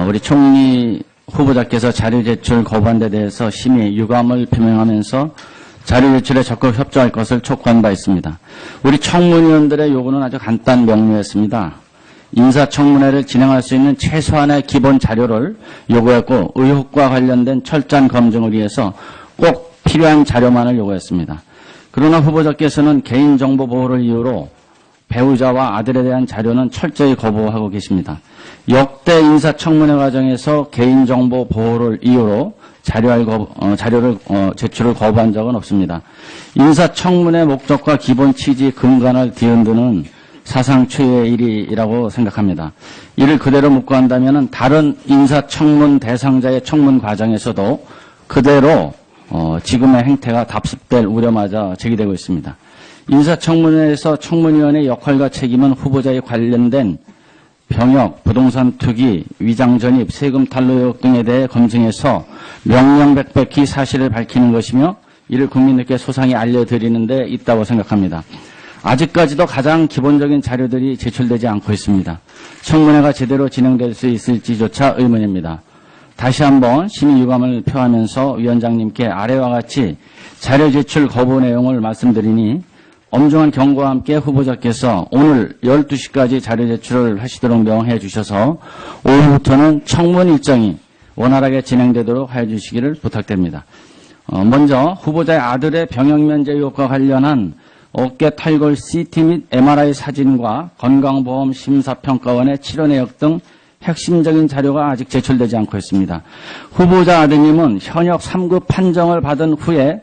우리 총리 후보자께서 자료 제출 거부한 데 대해서 심히 유감을 표명하면서 자료 제출에 적극 협조할 것을 촉구한 바 있습니다. 우리 청문위원들의 요구는 아주 간단 명료했습니다. 인사청문회를 진행할 수 있는 최소한의 기본 자료를 요구했고 의혹과 관련된 철저한 검증을 위해서 꼭 필요한 자료만을 요구했습니다. 그러나 후보자께서는 개인정보 보호를 이유로 배우자와 아들에 대한 자료는 철저히 거부하고 계십니다. 역대 인사청문회 과정에서 개인정보 보호를 이유로 자료를 제출을 거부한 적은 없습니다. 인사청문회 목적과 기본 취지 근간을 뒤흔드는 사상 초유의 일이라고 생각합니다. 이를 그대로 묵과한다면 다른 인사청문 대상자의 청문 과정에서도 그대로 지금의 행태가 답습될 우려마저 제기되고 있습니다. 인사청문회에서 청문위원의 역할과 책임은 후보자에 관련된 병역, 부동산 투기, 위장 전입, 세금 탈루 의혹 등에 대해 검증해서 명명백백히 사실을 밝히는 것이며 이를 국민들께 소상히 알려드리는 데 있다고 생각합니다. 아직까지도 가장 기본적인 자료들이 제출되지 않고 있습니다. 청문회가 제대로 진행될 수 있을지조차 의문입니다. 다시 한번 심히 유감을 표하면서 위원장님께 아래와 같이 자료 제출 거부 내용을 말씀드리니 엄중한 경고와 함께 후보자께서 오늘 12시까지 자료 제출을 하시도록 명해 주셔서 오후부터는 청문 일정이 원활하게 진행되도록 해 주시기를 부탁드립니다. 먼저 후보자의 아들의 병역 면제 의혹과 관련한 어깨 탈골 CT 및 MRI 사진과 건강보험 심사평가원의 치료 내역 등 핵심적인 자료가 아직 제출되지 않고 있습니다. 후보자 아드님은 현역 3급 판정을 받은 후에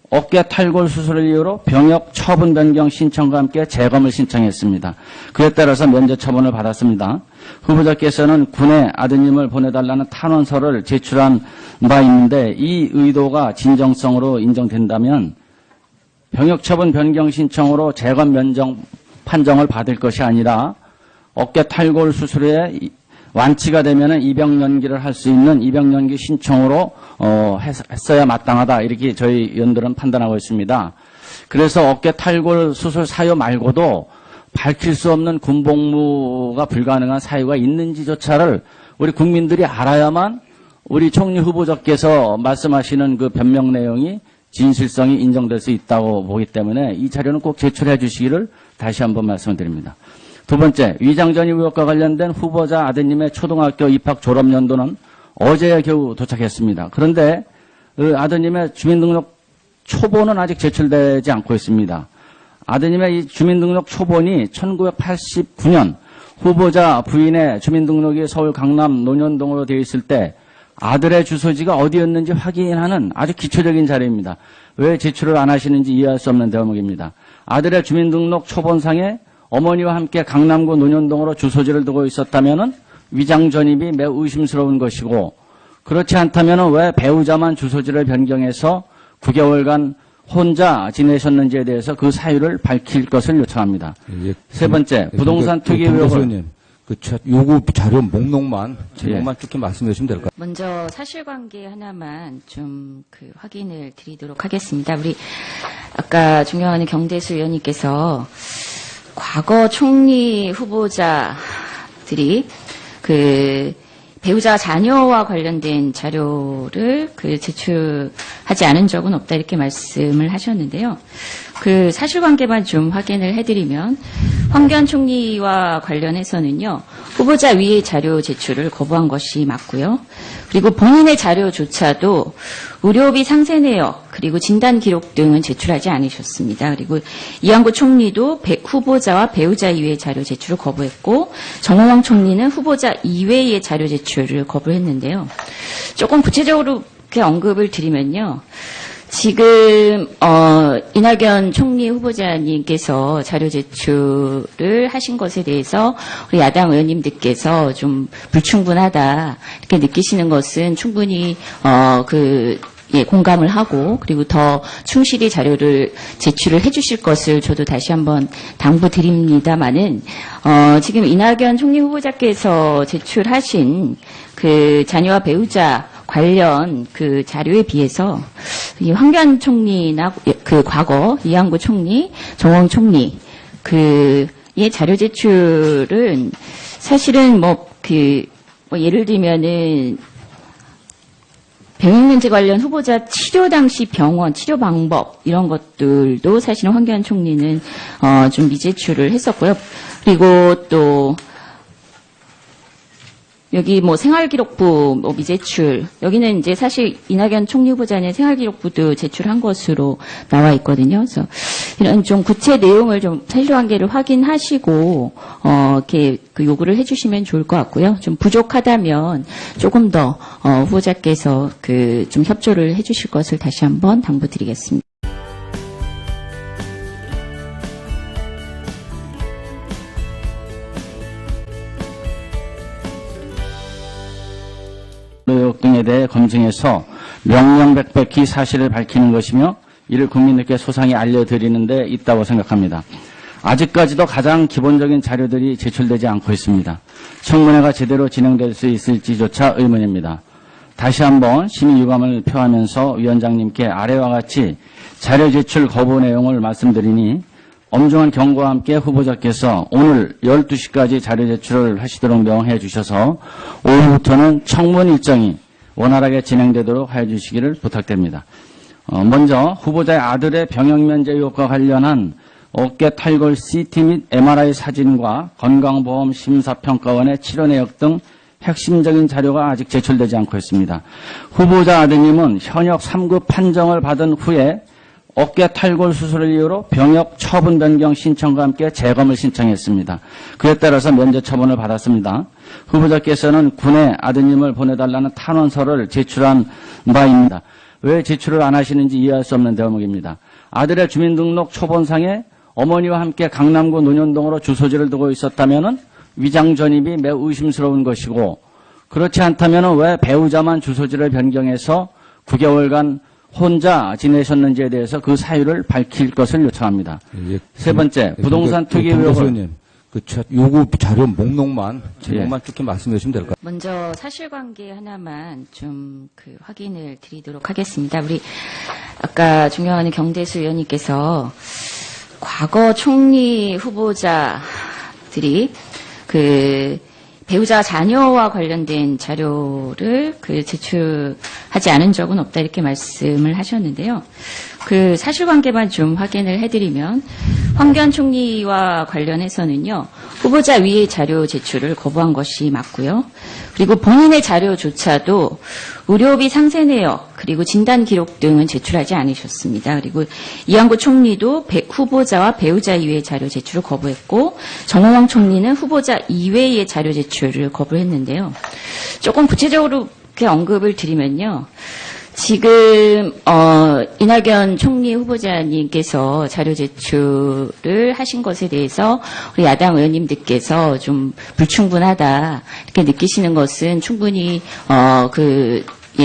어깨 탈골 수술을 이유로 병역 처분 변경 신청과 함께 재검을 신청했습니다. 그에 따라서 면제 처분을 받았습니다. 후보자께서는 군에 아드님을 보내달라는 탄원서를 제출한 바 있는데 이 의도가 진정성으로 인정된다면 병역 처분 변경 신청으로 재검 면정 판정을 받을 것이 아니라 어깨 탈골 수술에 완치가 되면 입영 연기를 할 수 있는 입영 연기 신청으로 했어야 마땅하다 이렇게 저희 위원들은 판단하고 있습니다. 그래서 어깨 탈골 수술 사유 말고도 밝힐 수 없는 군복무가 불가능한 사유가 있는지조차를 우리 국민들이 알아야만 우리 총리 후보자께서 말씀하시는 그 변명 내용이 진실성이 인정될 수 있다고 보기 때문에 이 자료는 꼭 제출해 주시기를 다시 한번 말씀드립니다. 두 번째, 위장 전입 의혹과 관련된 후보자 아드님의 초등학교 입학 졸업 연도는 어제 겨우 도착했습니다. 그런데 그 아드님의 주민등록 초본은 아직 제출되지 않고 있습니다. 아드님의 이 주민등록 초본이 1989년 후보자 부인의 주민등록이 서울 강남 논현동으로 되어 있을 때 아들의 주소지가 어디였는지 확인하는 아주 기초적인 자료입니다. 왜 제출을 안 하시는지 이해할 수 없는 대목입니다. 아들의 주민등록 초본상에 어머니와 함께 강남구 논현동으로 주소지를 두고 있었다면 위장 전입이 매우 의심스러운 것이고 그렇지 않다면 왜 배우자만 주소지를 변경해서 9개월간 혼자 지내셨는지에 대해서 그 사유를 밝힐 것을 요청합니다. 세 번째, 부동산 투기 의혹을 요구 자료 목록만 쭉히 말씀해 주시면 될까요? 먼저 사실관계 하나만 좀 확인을 드리도록 하겠습니다. 우리 아까 존경하는 경대수 의원님께서 과거 총리 후보자들이 배우자 자녀와 관련된 자료를 제출하지 않은 적은 없다 이렇게 말씀을 하셨는데요. 그 사실관계만 좀 확인을 해드리면 황교안 총리와 관련해서는요. 후보자 위의 자료 제출을 거부한 것이 맞고요. 그리고 본인의 자료조차도 의료비 상세 내역 그리고 진단 기록 등은 제출하지 않으셨습니다. 그리고 이한구 총리도 후보자와 배우자 이외의 자료 제출을 거부했고 정호영 총리는 후보자 이외의 자료 제출을 거부했는데요. 조금 구체적으로 이렇게 언급을 드리면요. 지금 이낙연 총리 후보자님께서 자료 제출을 하신 것에 대해서 우리 야당 의원님들께서 좀 불충분하다 이렇게 느끼시는 것은 충분히 공감을 하고 그리고 더 충실히 자료를 제출을 해주실 것을 저도 다시 한번 당부드립니다마는 지금 이낙연 총리 후보자께서 제출하신 그 자녀와 배우자 관련 그 자료에 비해서 이 황교안 총리나 과거 이한구 총리, 정호영 총리 그의 자료 제출은 사실은 뭐 예를 들면은 병역면제 관련 후보자 치료 당시 병원, 치료 방법 이런 것들도 사실은 황교안 총리는 좀 미제출을 했었고요. 그리고 또 여기 뭐 생활기록부 뭐 미제출, 여기는 이제 사실 이낙연 총리 후보자는 생활기록부도 제출한 것으로 나와 있거든요. 그래서 이런 좀 구체 내용을 좀 사실관계를 확인하시고 이렇게 그 요구를 해주시면 좋을 것 같고요. 좀 부족하다면 조금 더 후보자께서 그 좀 협조를 해주실 것을 다시 한번 당부드리겠습니다. 의혹 등에 대해 검증해서 명명백백히 사실을 밝히는 것이며 이를 국민들께 소상히 알려드리는 데 있다고 생각합니다. 아직까지도 가장 기본적인 자료들이 제출되지 않고 있습니다. 청문회가 제대로 진행될 수 있을지조차 의문입니다. 다시 한번 심의 유감을 표하면서 위원장님께 아래와 같이 자료 제출 거부 내용을 말씀드리니 엄중한 경고와 함께 후보자께서 오늘 12시까지 자료 제출을 하시도록 명해 주셔서 오후부터는 청문 일정이 원활하게 진행되도록 하여 주시기를 부탁드립니다. 먼저 후보자의 아들의 병역면제 의혹과 관련한 어깨 탈골 CT 및 MRI 사진과 건강보험 심사평가원의 치료 내역 등 핵심적인 자료가 아직 제출되지 않고 있습니다. 후보자 아드님은 현역 3급 판정을 받은 후에 어깨 탈골 수술을 이유로 병역 처분 변경 신청과 함께 재검을 신청했습니다. 그에 따라서 면제 처분을 받았습니다. 후보자께서는 군에 아드님을 보내달라는 탄원서를 제출한 바입니다. 왜 제출을 안 하시는지 이해할 수 없는 대목입니다. 아들의 주민등록 초본상에 어머니와 함께 강남구 논현동으로 주소지를 두고 있었다면 위장 전입이 매우 의심스러운 것이고, 그렇지 않다면 왜 배우자만 주소지를 변경해서 9개월간 혼자 지내셨는지에 대해서 그 사유를 밝힐 것을 요청합니다. 세 번째, 부동산 투기 의혹을 요구 자료 목록만 제목만 쭉 말씀해 주시면 될 것 같아요. 먼저 사실관계 하나만 좀 확인을 드리도록 하겠습니다. 우리 아까 존경하는 경대수 의원님께서 과거 총리 후보자들이 배우자 자녀와 관련된 자료를 제출하지 않은 적은 없다 이렇게 말씀을 하셨는데요. 그 사실관계만 좀 확인을 해드리면 황교안 총리와 관련해서는요. 후보자 위의 자료 제출을 거부한 것이 맞고요. 그리고 본인의 자료조차도 의료비 상세 내역 그리고 진단 기록 등은 제출하지 않으셨습니다. 그리고 이한구 총리도 후보자와 배우자 이외의 자료 제출을 거부했고 정호영 총리는 후보자 이외의 자료 제출을 거부했는데요. 조금 구체적으로 이렇게 언급을 드리면요. 지금 이낙연 총리 후보자님께서 자료 제출을 하신 것에 대해서 우리 야당 의원님들께서 좀 불충분하다 이렇게 느끼시는 것은 충분히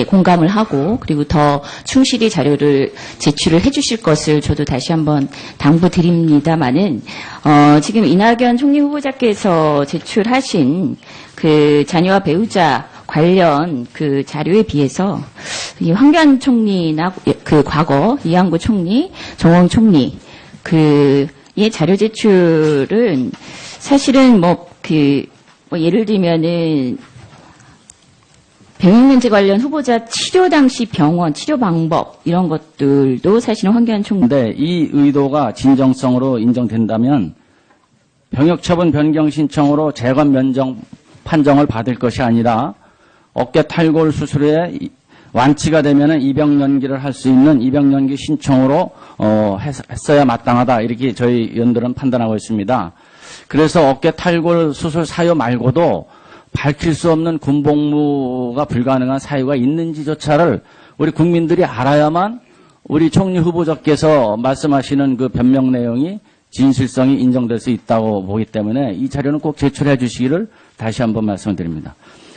공감을 하고 그리고 더 충실히 자료를 제출을 해주실 것을 저도 다시 한번 당부드립니다마는 지금 이낙연 총리 후보자께서 제출하신 자녀와 배우자 관련 자료에 비해서 이 황교안 총리나 과거 이한구 총리, 정호영 총리 의 자료 제출은 사실은 예를 들면은 병역면제 관련 후보자 치료 당시 병원, 치료 방법 이런 것들도 사실은 황교안 총리인데 이 의도가 진정성으로 인정된다면 병역 처분 변경 신청으로 재검 면정 판정을 받을 것이 아니라 어깨 탈골 수술에 완치가 되면 입영 연기를 할 수 있는 입영 연기 신청으로 했어야 마땅하다 이렇게 저희 의원들은 판단하고 있습니다. 그래서 어깨 탈골 수술 사유 말고도 밝힐 수 없는 군복무가 불가능한 사유가 있는지조차를 우리 국민들이 알아야만 우리 총리 후보자께서 말씀하시는 그 변명 내용이 진실성이 인정될 수 있다고 보기 때문에 이 자료는 꼭 제출해 주시기를 다시 한번 말씀드립니다.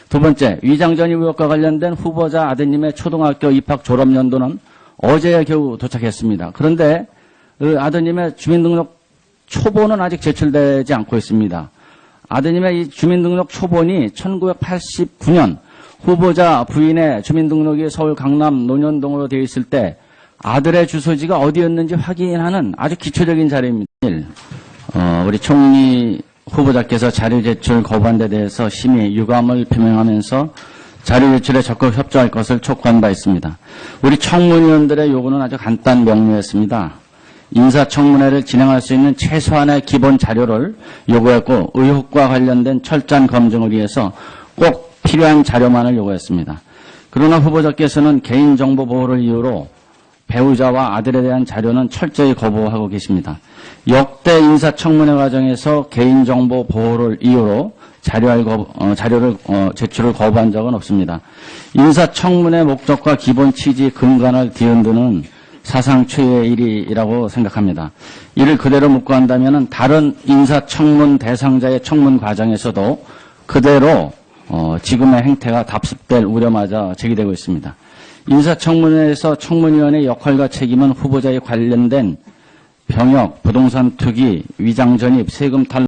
두 번째, 위장 전입 의혹과 관련된 후보자 아드님의 초등학교 입학 졸업 연도는 어제야 겨우 도착했습니다. 그런데 그 아드님의 주민등록 초본은 아직 제출되지 않고 있습니다. 아드님의 이 주민등록 초본이 1989년 후보자 부인의 주민등록이 서울 강남 논현동으로 되어 있을 때 아들의 주소지가 어디였는지 확인하는 아주 기초적인 자료입니다. 우리 총리 후보자께서 자료 제출 거부한 데 대해서 심히 유감을 표명하면서 자료 제출에 적극 협조할 것을 촉구한 바 있습니다. 우리 청문위원들의 요구는 아주 간단 명료했습니다. 인사청문회를 진행할 수 있는 최소한의 기본 자료를 요구했고 의혹과 관련된 철저한 검증을 위해서 꼭 필요한 자료만을 요구했습니다. 그러나 후보자께서는 개인정보 보호를 이유로 배우자와 아들에 대한 자료는 철저히 거부하고 계십니다. 역대 인사청문회 과정에서 개인정보 보호를 이유로 자료를 제출을 거부한 적은 없습니다. 인사청문회 목적과 기본 취지 근간을 뒤흔드는 사상 초유의 일이라고 생각합니다. 이를 그대로 묵고한다면 다른 인사청문 대상자의 청문 과정에서도 그대로 지금의 행태가 답습될 우려마저 제기되고 있습니다. 인사청문회에서 청문위원의 역할과 책임은 후보자에 관련된 병역, 부동산 투기, 위장 전입, 세금 탈루